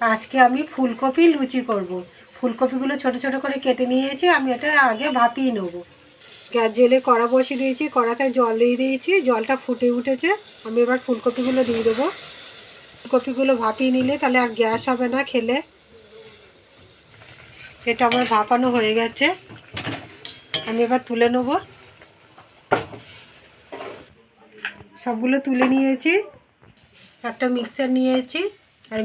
আজকে আমি ফুলকপি লুচি করব। ফুলকপিগুলো ছোট ছোট করে কেটে নিয়েছি, আমি এটা আগে ভাপিয়ে নেব। গ্যাস জেলে কড়া বসিয়ে দিয়েছি, কড়াতে জল দিয়ে দিয়েছি, জলটা ফুটে উঠেছে। আমি এবার ফুলকপিগুলো দিয়ে দেবো। ফুলকপিগুলো ভাপিয়ে নিলে তাহলে আর গ্যাস হবে না খেলে। এটা আমার ভাপানো হয়ে গেছে, আমি এবার তুলে নেব। সবগুলো তুলে নিয়েছি, একটা মিক্সার নিয়েছি, আর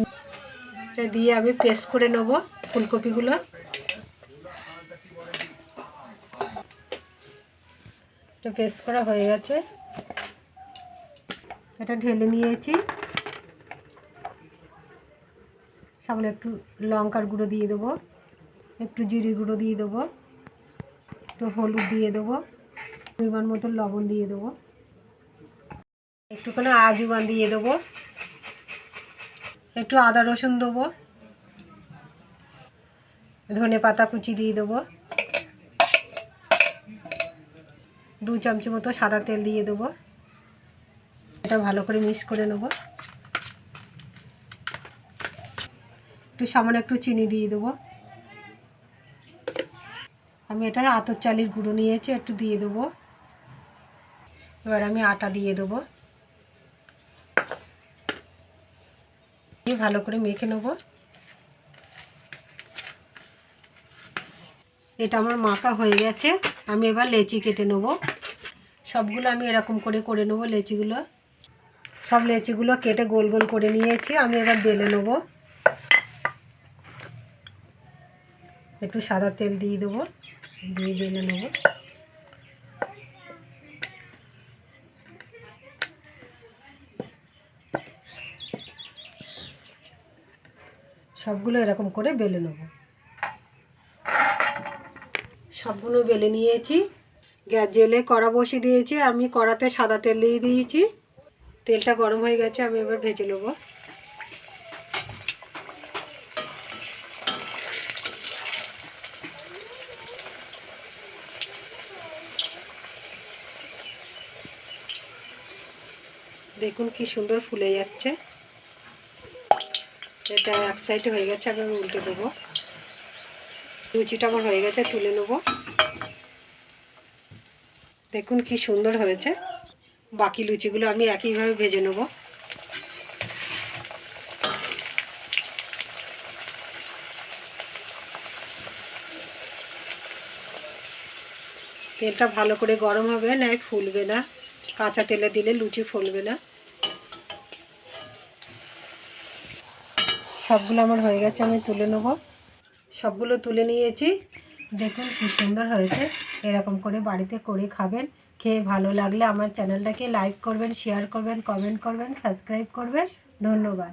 এটা দিয়ে আমি পেস্ট করে নেব ফুলকপিগুলো। এটা পেস্ট করা হয়ে গেছে, এটা ঢেলে নিয়েছি। সামনে একটু লঙ্কার গুঁড়ো দিয়ে দেবো, একটু জিরে গুঁড়ো দিয়ে দেবো, একটু হলুদ দিয়ে দেবো, পরিমাণ মতো লবণ দিয়ে দেবো, একটুখানি আজওয়ান দিয়ে দেবো, একটু আদা রসুন দেবো, ধনে পাতা কুচি দিয়ে দেবো, 2 চামচ মতো সাদা তেল দিয়ে দেবো। এটা ভালো করে মিক্স করে নেব। একটু সামান্য একটু চিনি দিয়ে দেবো। আমি এটা আতর চালের গুঁড়ো নিয়েছি, একটু দিয়ে দেবো। এবার আমি আটা দিয়ে দেবো, ভালো করে মেখে নেব। এটা আমার মাখা হয়ে গেছে, আমি এবার লেচি কেটে নেব। সবগুলো আমি এরকম করে নেব লেচিগুলো। সব লেচিগুলো কেটে গোল গোল করে নিয়েছি, আমি এবার বেলে নেব। একটু সাদা তেল দিয়ে দেবো, দিয়ে বেলে নেব। সবগুলো এরকম করে বেলে নেব। সবগুলো বেলে নিয়েছি, গ্যাস জেলে কড়া বসিয়ে দিয়েছি, আমি কড়াতে সাদা তেল দিয়ে দিয়েছি। তেলটা গরম হয়ে গেছে, আমি এবার ভেজে নেব। দেখুন কি সুন্দর ফুলে যাচ্ছে। এটা এক সাইডে হয়ে গেছে, আমি উল্টে দেবো। লুচিটা আমার হয়ে গেছে, তুলে নেব। দেখুন কি সুন্দর হয়েছে। বাকি লুচিগুলো আমি একইভাবে ভেজে নেব। তেলটা ভালো করে গরম হবে, নয় ফুলবে না। কাঁচা তেলে দিলে লুচি ফুলবে না। সবগুলো আমার হয়ে গেছে, আমি তুলে নেব। সবগুলো তুলে নিয়েছি, দেখুন কি সুন্দর হয়েছে। এরকম করে বাড়িতে করে খাবেন। খেয়ে ভালো লাগলে আমার চ্যানেলটাকে লাইক করবেন, শেয়ার করবেন, কমেন্ট করবেন, সাবস্ক্রাইব করবেন। ধন্যবাদ।